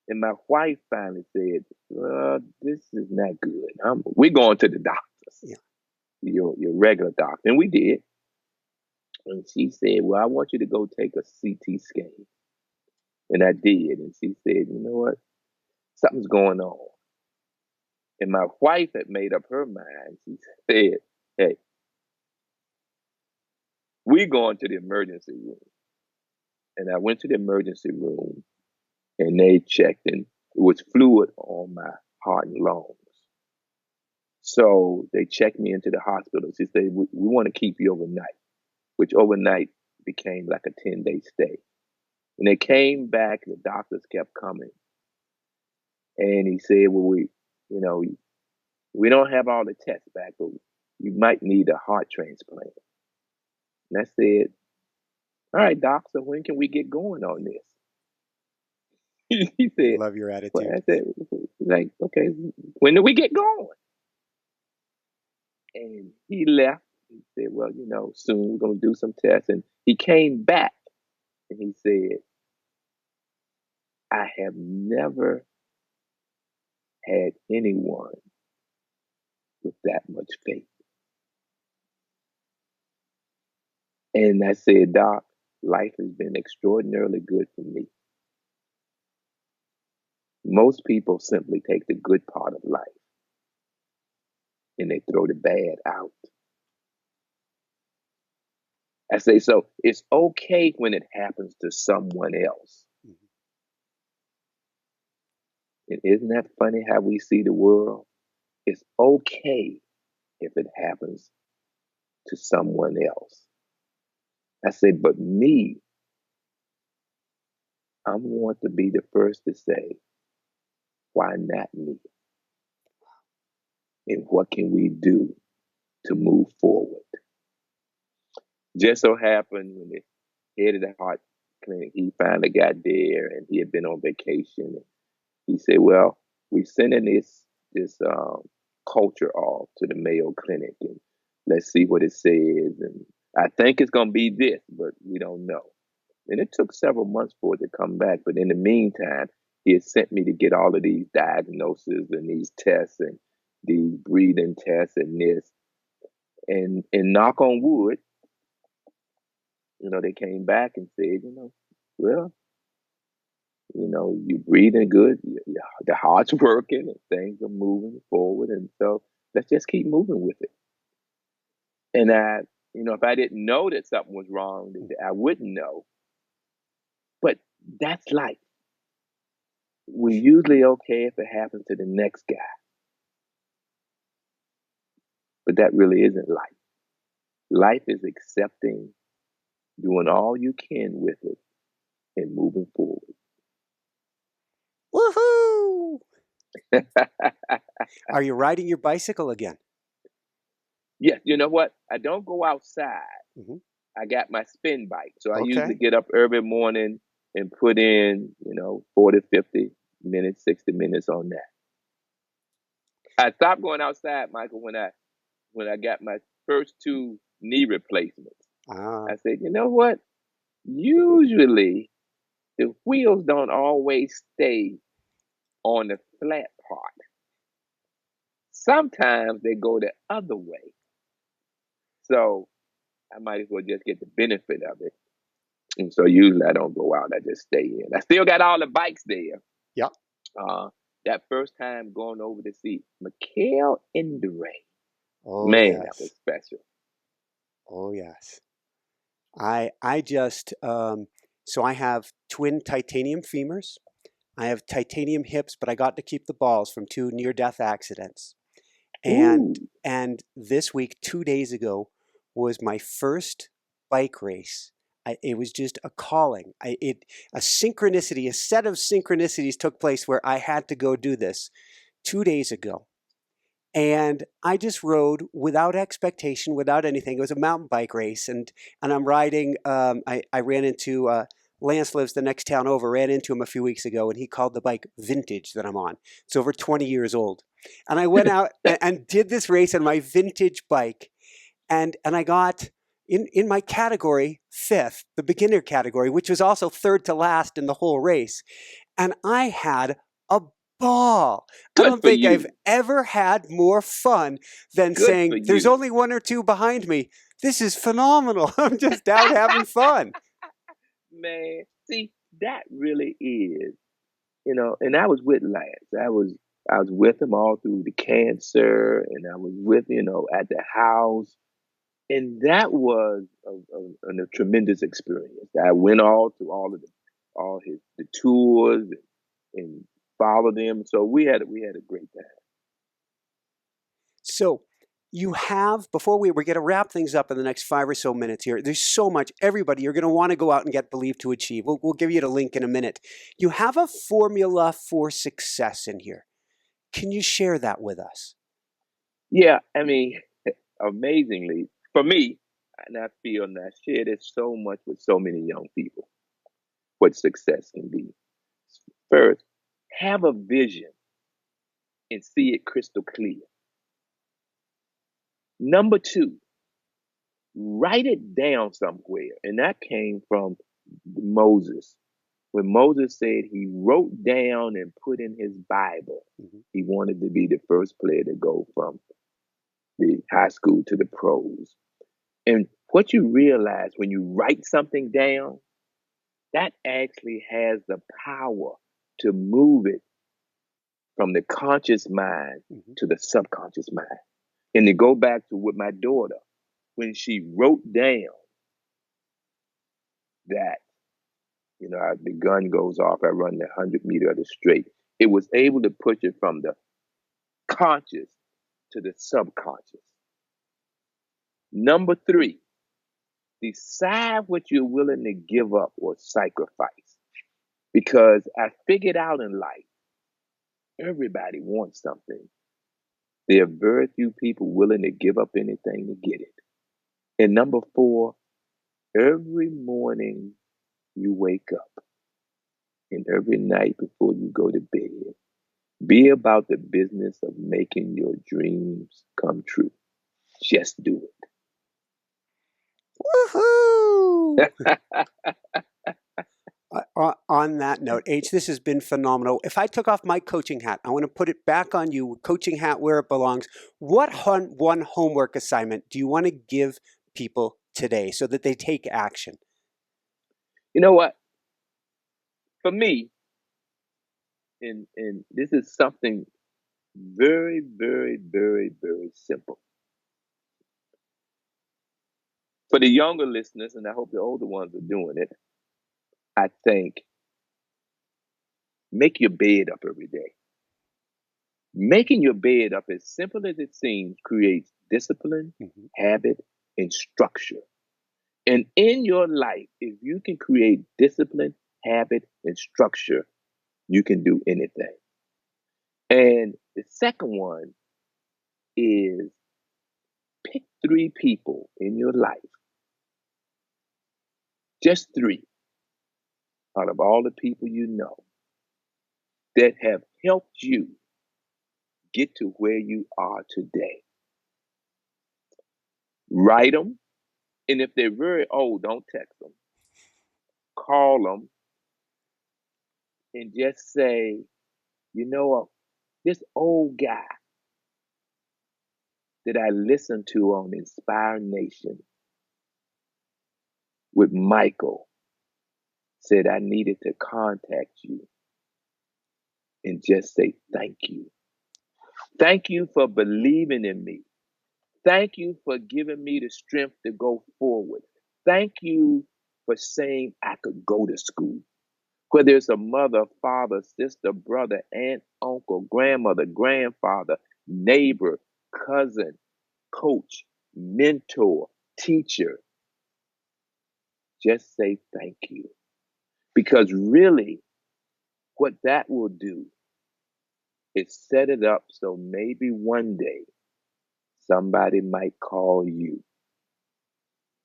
And my wife finally said, well, this is not good. We're going to the doctors, Yeah. your regular doctor. And we did. And she said, well, I want you to go take a CT scan. And I did. And she said, you know what? Something's going on. And my wife had made up her mind. She said, hey, we're going to the emergency room. And I went to the emergency room and they checked, and it was fluid on my heart and lungs. So they checked me into the hospital. She said, we want to keep you overnight, which overnight became like a 10-day stay. And they came back, the doctors kept coming. And he said, well, we don't have all the tests back, but you might need a heart transplant. And I said, all right, doc, so when can we get going on this? He said, Love your attitude. well, I said, like, okay, when do we get going? And he left. He said, well, soon we're going to do some tests. And he came back and he said, I have never had anyone with that much faith. And I said, doc, life has been extraordinarily good for me. Most people simply take the good part of life and they throw the bad out. I say, so it's okay when it happens to someone else. Mm-hmm. And isn't that funny how we see the world? It's okay if it happens to someone else. I say, but me, I want to be the first to say, why not me? And what can we do to move forward? Just so happened when the head of the heart clinic, he finally got there and he had been on vacation. He said, well, we're sending this culture off to the Mayo Clinic and let's see what it says. And I think it's going to be this, but we don't know. And it took several months for it to come back. But in the meantime, he had sent me to get all of these diagnoses and these tests and these breathing tests and this. And knock on wood, they came back and said, well, you're breathing good, the heart's working, and things are moving forward. And so let's just keep moving with it. And if I didn't know that something was wrong, I wouldn't know. But that's life. We're usually okay if it happens to the next guy. But that really isn't life. Life is accepting, doing all you can with it, and moving forward. Woohoo! Are you riding your bicycle again? Yes. You know what? I don't go outside. Mm-hmm. I got my spin bike. So I usually get up every morning and put in, 40, 50 minutes, 60 minutes on that. I stopped going outside, Michael, when I got my first 2 knee replacements. I said, you know what? Usually the wheels don't always stay on the flat part. Sometimes they go the other way. So I might as well just get the benefit of it. And so usually I don't go out. I just stay in. I still got all the bikes there. Yeah. That first time going over to see Mikhail in the rain. Oh, man, yes. That was special. Oh, yes. I just, so I have twin titanium femurs. I have titanium hips, but I got to keep the balls from 2 near-death accidents. And this week, 2 days ago, was my first bike race. It was just a calling. A synchronicity, a set of synchronicities took place where I had to go do this 2 days ago. And I just rode without expectation, without anything. It was a mountain bike race, and I'm riding. I ran into Lance lives the next town over. Ran into him a few weeks ago, and he called the bike vintage that I'm on. It's over 20 years old. And I went out and did this race on my vintage bike. and I got in my category fifth, the beginner category, which was also third to last in the whole race. And I had a ball. I Good don't for think I've you. ever had more fun than Good for saying, there's you. only one or two behind me. This is phenomenal. I'm just out having fun. Man, see, that really is, and I was with Lance. I was with him all through the cancer, and I was with, at the house. And that was a tremendous experience. I went all to all the tours and followed them. So we had a great time. So you have, before we're going to wrap things up in the next 5 or so minutes here, there's so much. Everybody, you're going to want to go out and get Believe to Achieve. We'll give you the link in a minute. You have a formula for success in here. Can you share that with us? Yeah, I mean, amazingly, for me, and I feel and I share this so much with so many young people, what success can be. First, have a vision and see it crystal clear. Number two, write it down somewhere. And that came from Moses. When Moses said he wrote down and put in his Bible, he wanted to be the first player to go from the high school to the pros. And what you realize when you write something down, that actually has the power to move it from the conscious mind to the subconscious mind. And to go back to with my daughter, when she wrote down that, the gun goes off, I run the 100 meter of the straight, it was able to push it from the conscious to the subconscious. Number three, decide what you're willing to give up or sacrifice. Because I figured out in life, everybody wants something. There are very few people willing to give up anything to get it. And number four, every morning you wake up and every night before you go to bed, be about the business of making your dreams come true. Just do Woohoo! it. On that note, H, this has been phenomenal. If I took off my coaching hat, I want to put it back on you, coaching hat where it belongs. What one homework assignment do you want to give people today so that they take action? You know what? For me, and this is something very, very, very, very simple. For the younger listeners, and I hope the older ones are doing it, I think make your bed up every day. Making your bed up, as simple as it seems, creates discipline, habit, and structure. And in your life, if you can create discipline, habit, and structure, you can do anything. And the second one is pick 3 people in your life, just 3 out of all the people you know that have helped you get to where you are today. Write them. And if they're very old, don't text them. Call them and just say, this old guy that I listened to on Inspire Nation with Michael said I needed to contact you and just say thank you. Thank you for believing in me. Thank you for giving me the strength to go forward. Thank you for saying I could go to school. Whether it's a mother, father, sister, brother, aunt, uncle, grandmother, grandfather, neighbor, cousin, coach, mentor, teacher, just say thank you. Because really, what that will do is set it up so maybe one day somebody might call you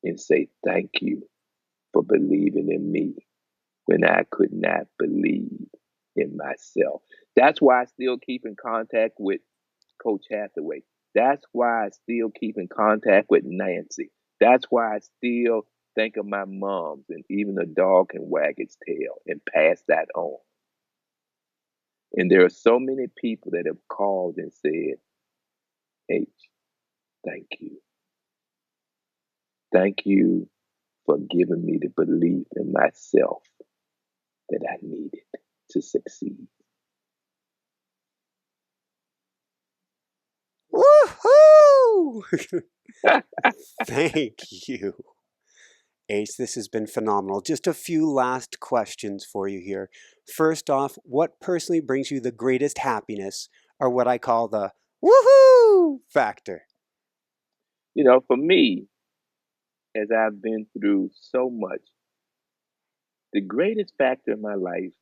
and say thank you for believing in me when I could not believe in myself. That's why I still keep in contact with Coach Hathaway. That's why I still keep in contact with Nancy. That's why I still think of my moms, and even a dog can wag its tail and pass that on. And there are so many people that have called and said, H, thank you. Thank you for giving me the belief in myself that I needed to succeed. Woohoo! Thank you. Ace, this has been phenomenal. Just a few last questions for you here. First off, what personally brings you the greatest happiness, or what I call the woohoo factor? For me, as I've been through so much, the greatest factor in my life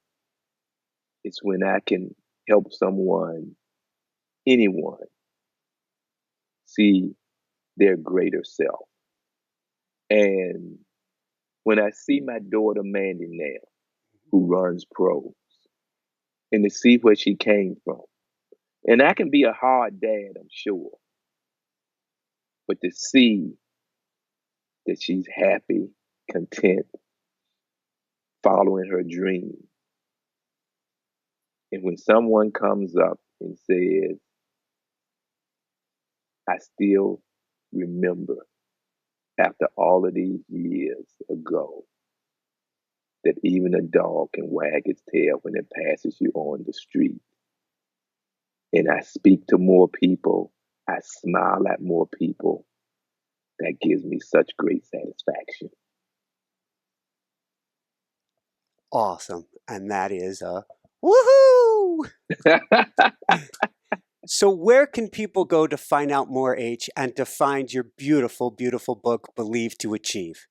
is when I can help someone, anyone, see their greater self. And when I see my daughter Mandy now, who runs pros, and to see where she came from. And I can be a hard dad, I'm sure, but to see that she's happy, content, following her dream. And when someone comes up and says, I still remember after all of these years ago that even a dog can wag its tail when it passes you on the street. And I speak to more people, I smile at more people. That gives me such great satisfaction. Awesome. And that is a woohoo! So where can people go to find out more, H, and to find your beautiful, beautiful book, Believe to Achieve?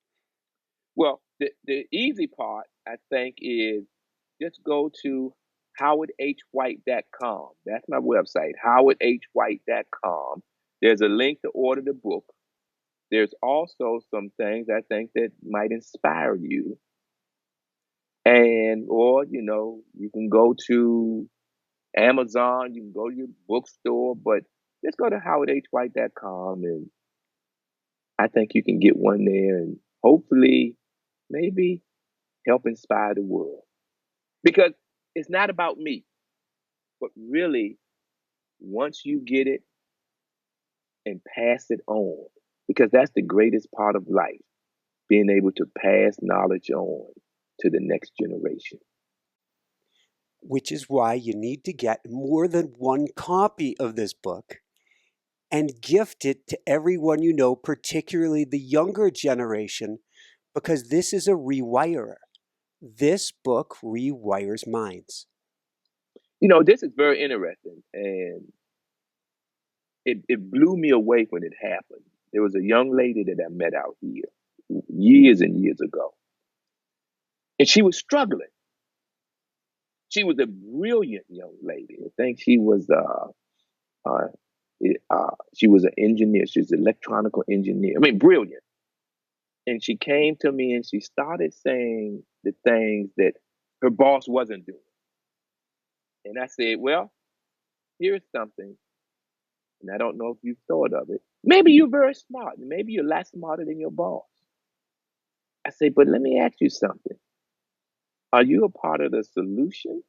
Well, the easy part, I think, is just go to howardhwhite.com. That's my website, howardhwhite.com. There's a link to order the book. There's also some things I think that might inspire you. Or, you can go to Amazon, you can go to your bookstore, but just go to howardhwhite.com, and I think you can get one there and hopefully maybe help inspire the world. Because it's not about me, but really, once you get it and pass it on, because that's the greatest part of life, being able to pass knowledge on to the next generation. Which is why you need to get more than one copy of this book and gift it to everyone you know, particularly the younger generation, because this is a rewirer. This book rewires minds. This is very interesting, and it blew me away when it happened. There was a young lady that I met out here years and years ago, and she was struggling. She was a brilliant young lady. I think uh, she was an engineer. She was an electronical engineer. I mean, brilliant. And she came to me and she started saying the things that her boss wasn't doing. And I said, well, here's something. And I don't know if you've thought of it. Maybe you're very smart. Maybe you're a lot smarter than your boss. I said, but let me ask you something. Are you a part of the solution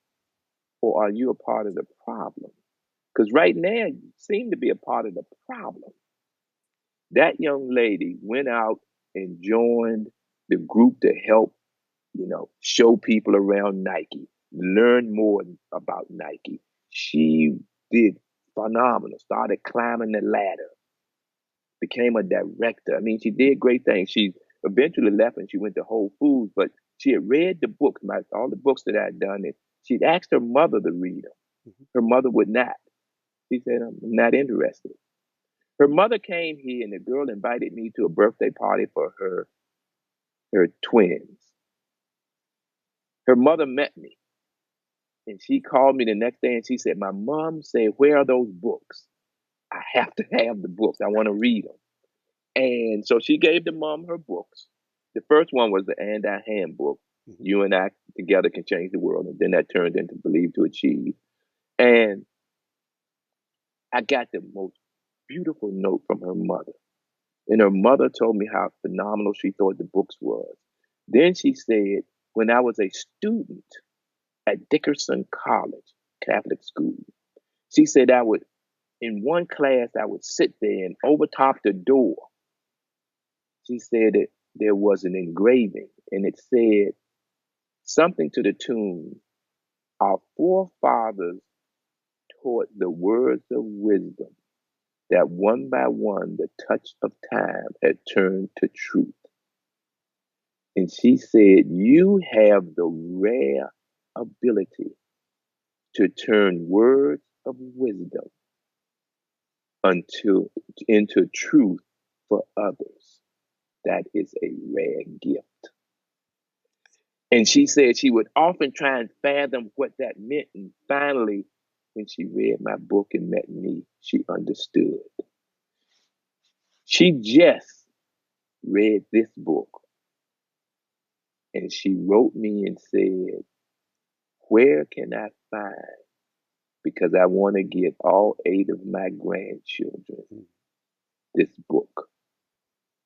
or are you a part of the problem? Because right now you seem to be a part of the problem. That young lady went out and joined the group to help, show people around Nike, learn more about Nike. She did phenomenal, started climbing the ladder, became a director. I mean, she did great things. She eventually left and she went to Whole Foods, but she had read the books, all the books that I had done, and she'd asked her mother to read them. Mm-hmm. Her mother would not. She said, I'm not interested. Her mother came here and the girl invited me to a birthday party for her twins. Her mother met me and she called me the next day and she said, my mom said, where are those books? I have to have the books. I want to read them. And so she gave the mom her books. The first one was the And I Handbook. Mm-hmm. You and I together can change the world. And then that turned into Believe to Achieve. And I got the most beautiful note from her mother. And her mother told me how phenomenal she thought the books was. Then she said, when I was a student at Dickerson College, Catholic school, she said in one class, I would sit there and overtop the door. She said that there was an engraving and it said something to the tune, our forefathers taught the words of wisdom that one by one the touch of time had turned to truth. And she said, you have the rare ability to turn words of wisdom into truth for others. That is a rare gift. And she said she would often try and fathom what that meant. And finally, when she read my book and met me, she understood. She just read this book and she wrote me and said, where can I find? Because I want to get all 8 of my grandchildren this book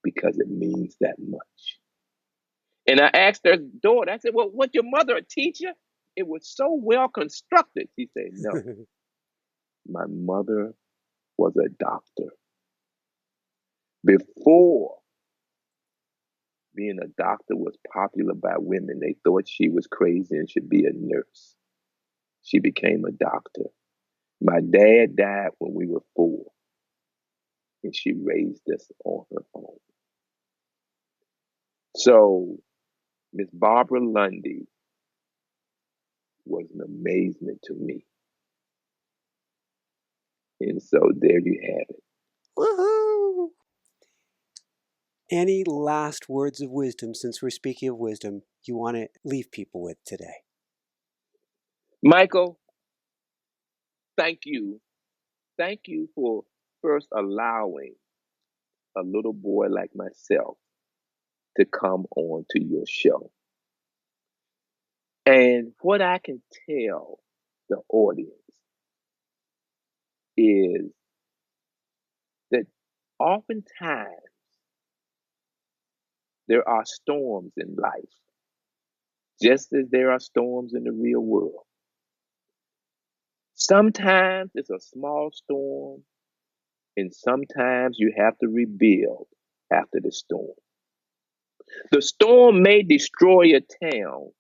because it means that much. And I asked her daughter, I said, well, was your mother a teacher? It was so well constructed. She said, no, my mother was a doctor. Before being a doctor was popular by women, they thought she was crazy and should be a nurse. She became a doctor. My dad died when we were 4, and she raised us on her own. So Miss Barbara Lundy was an amazement to me. And so there you have it. Woohoo! Any last words of wisdom, since we're speaking of wisdom, you want to leave people with today? Michael, thank you. Thank you for first allowing a little boy like myself to come on to your show. And what I can tell the audience is that oftentimes there are storms in life, just as there are storms in the real world. Sometimes it's a small storm, and sometimes you have to rebuild after the storm. The storm may destroy a town,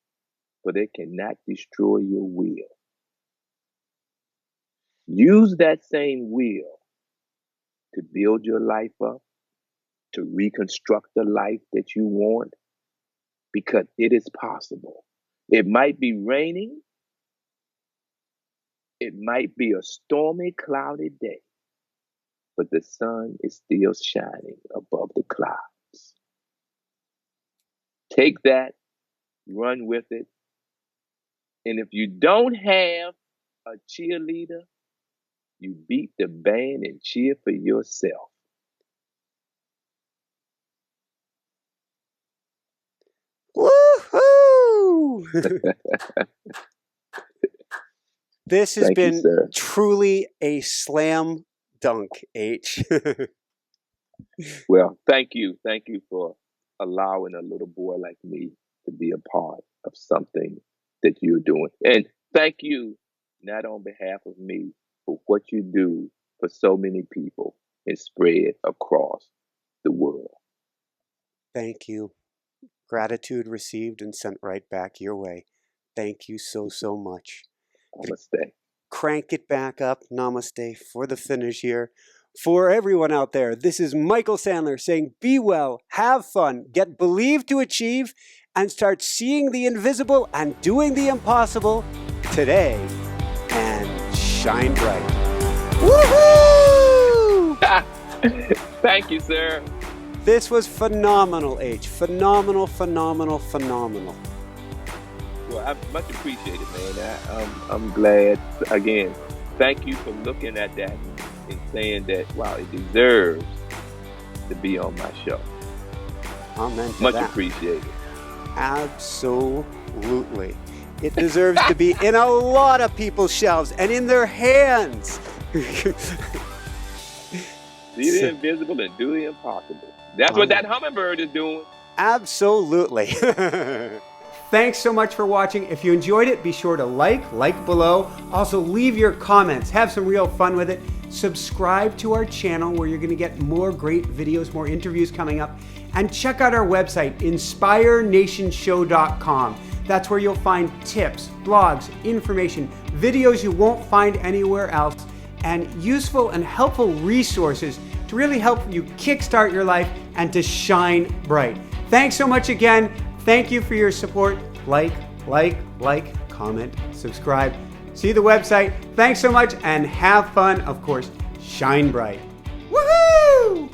but it cannot destroy your will. Use that same will to build your life up, to reconstruct the life that you want, because it is possible. It might be raining. It might be a stormy, cloudy day, but the sun is still shining above the clouds. Take that, run with it. And if you don't have a cheerleader, you beat the band and cheer for yourself. Woohoo! This has Thank been you, truly a slam dunk, H. Well, thank you. Thank you for allowing a little boy like me to be a part of something that you're doing. And thank you, not on behalf of me, for what you do for so many people and spread across the world. Thank you. Gratitude received and sent right back your way. Thank you so much. Namaste. Crank it back up. Namaste for the finish here. For everyone out there, this is Michael Sandler saying, be well, have fun, get believed to achieve, and start seeing the invisible and doing the impossible today, and shine bright. Woohoo! Thank you, sir. This was phenomenal, H. Phenomenal. Well, I much appreciate it, man. I'm glad. Again, thank you for looking at that and saying that, wow, it deserves to be on my show. Amen. Much appreciated. Absolutely. It deserves to be in a lot of people's shelves and in their hands. See the invisible and do the impossible. That's what that hummingbird is doing. Absolutely. Thanks so much for watching. If you enjoyed it, be sure to like below. Also, leave your comments. Have some real fun with it. Subscribe to our channel where you're going to get more great videos, more interviews coming up. And check out our website, inspirenationshow.com. That's where you'll find tips, blogs, information, videos you won't find anywhere else, and useful and helpful resources to really help you kickstart your life and to shine bright. Thanks so much again. Thank you for your support. Like, comment, subscribe. See the website. Thanks so much and have fun. Of course, shine bright. Woohoo!